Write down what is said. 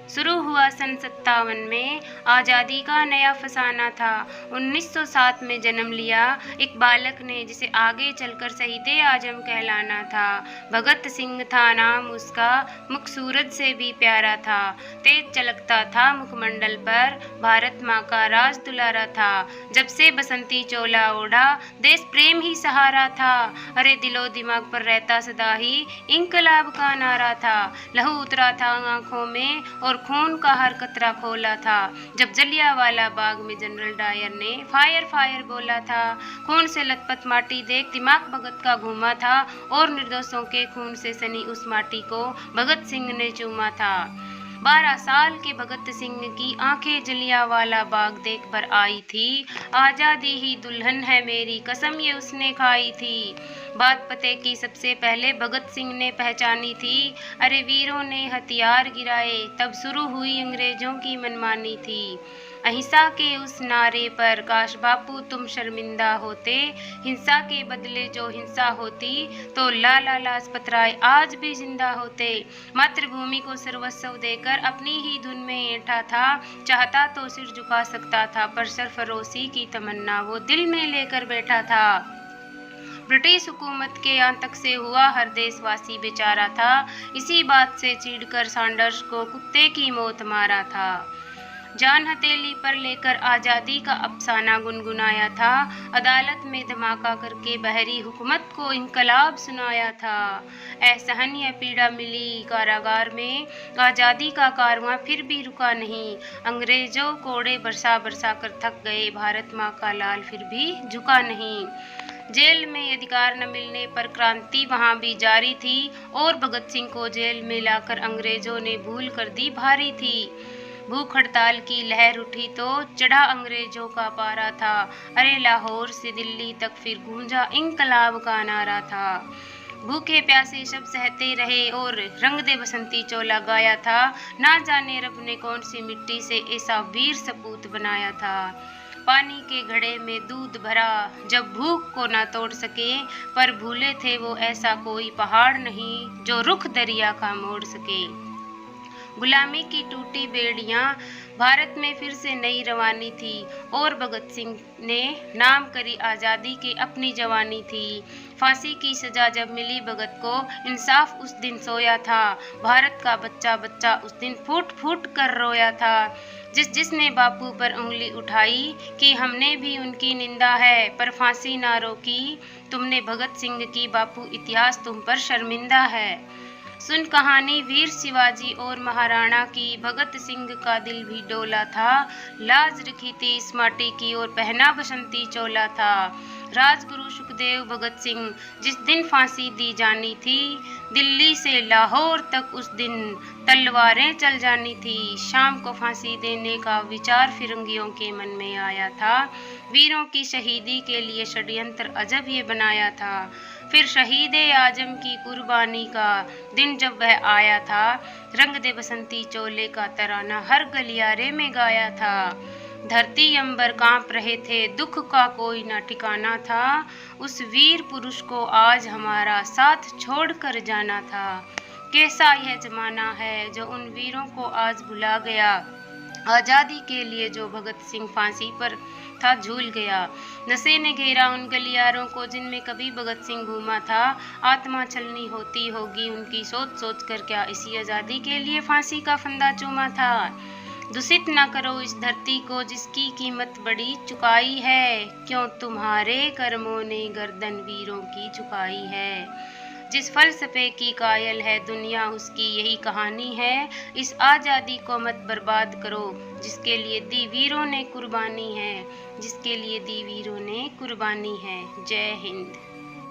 शुरू हुआ सन 57 में। आज़ादी का नया फसाना था। 1907 में जन्म लिया एक बालक ने जिसे आगे चलकर शहीदे आजम कहलाना था। भगत सिंह था नाम उसका, मुख सूरज से भी प्यारा था। तेज चलकता था मुखमंडल पर, भारत माँ का राज दुलारा था। जब से बसंती चोला ओढ़ा, देश प्रेम ही सहारा था। अरे दिलो दिमाग पर रहता सदा ही इंकलाब का नारा था। लहू उतरा था आंखों में और खून का हर कतरा खोला था। जब जलियांवाला बाग में जनरल डायर ने फायर फायर बोला था, खून से लथपथ माटी देख दिमाग भगत का घूमा था और निर्दोषों के खून से सनी उस माटी को भगत सिंह ने चूमा था। 12 साल के भगत सिंह की आंखें जलियांवाला बाग देख कर आई थी। आज़ादी ही दुल्हन है मेरी कसम ये उसने खाई थी। बात पते की सबसे पहले भगत सिंह ने पहचानी थी। अरे वीरों ने हथियार गिराए, तब शुरू हुई अंग्रेजों की मनमानी थी। अहिंसा के उस नारे पर काश बापू तुम शर्मिंदा होते। हिंसा के बदले जो हिंसा होती तो लाला लाजपत राय आज भी जिंदा होते। मातृभूमि को सर्वस्व देकर अपनी ही धुन में ऐंठा था। चाहता तो सिर झुका सकता था, पर सरफरोशी की तमन्ना वो दिल में लेकर बैठा था। ब्रिटिश हुकूमत के आतंक से हुआ हर देशवासी बेचारा था। इसी बात से चिढ़कर सैंडर्स को कुत्ते की मौत मारा था। जान हथेली पर लेकर आज़ादी का अफसाना गुनगुनाया था। अदालत में धमाका करके बहरी हुकूमत को इनकलाब सुनाया था। असहनीय पीड़ा मिली कारागार में, आज़ादी का कारवां फिर भी रुका नहीं। अंग्रेजों कोड़े बरसा बरसा कर थक गए, भारत माँ का लाल फिर भी झुका नहीं। जेल में अधिकार न मिलने पर क्रांति वहाँ भी जारी थी और भगत सिंह को जेल में लाकर अंग्रेजों ने भूल कर दी भारी थी। भूख हड़ताल की लहर उठी तो चढ़ा अंग्रेजों का पारा था। अरे लाहौर से दिल्ली तक फिर गूंजा इंकलाब का नारा था। भूखे प्यासे सब सहते रहे और रंग दे बसंती चोला गाया था। ना जाने रब ने कौन सी मिट्टी से ऐसा वीर सपूत बनाया था। पानी के घड़े में दूध भरा जब भूख को ना तोड़ सके, पर भूले थे वो ऐसा कोई पहाड़ नहीं जो रुख दरिया का मोड़ सके। गुलामी की टूटी बेड़ियां, भारत में फिर से नई रवानी थी और भगत सिंह ने नाम करी आज़ादी की अपनी जवानी थी। फांसी की सजा जब मिली भगत को, इंसाफ उस दिन सोया था। भारत का बच्चा बच्चा उस दिन फूट फूट कर रोया था। जिसने बापू पर उंगली उठाई कि हमने भी उनकी निंदा है, पर फांसी ना रोकी तुमने भगत सिंह की। बापू इतिहास तुम पर शर्मिंदा है। सुन कहानी वीर शिवाजी और महाराणा की, भगत सिंह का दिल भी डोला था। लाज रखी थी इस माटी की और पहना बसंती चोला था। राजगुरु सुखदेव भगत सिंह जिस दिन फांसी दी जानी थी, दिल्ली से लाहौर तक उस दिन तलवारें चल जानी थी। शाम को फांसी देने का विचार फिरंगियों के मन में आया था। वीरों की शहीदी के लिए षड्यंत्र अजब ये बनाया था। फिर शहीदे आजम की कुर्बानी का दिन जब वह आया था, रंग दे बसंती चोले का तराना हर गलियारे में गाया था। धरती अंबर कांप रहे थे, दुख का कोई न ठिकाना था। उस वीर पुरुष को आज हमारा साथ छोड़कर जाना था। कैसा यह जमाना है जो उन वीरों को आज भुला गया। आज़ादी के लिए जो भगत सिंह फांसी पर था झूल गया। नशे ने घेरा उन गलियारों को जिनमें कभी भगत सिंह घूमा था। आत्मा छलनी होती होगी उनकी, सोच सोच कर क्या इसी आज़ादी के लिए फांसी का फंदा चूमा था। दूषित न करो इस धरती को जिसकी कीमत बड़ी चुकाई है, क्यों तुम्हारे कर्मों ने गर्दन वीरों की झुकाई है। जिस फलसफे की कायल है दुनिया उसकी यही कहानी है। इस आज़ादी को मत बर्बाद करो जिसके लिए दी वीरों ने कुर्बानी है, जिसके लिए दी वीरों ने कुर्बानी है। जय हिंद।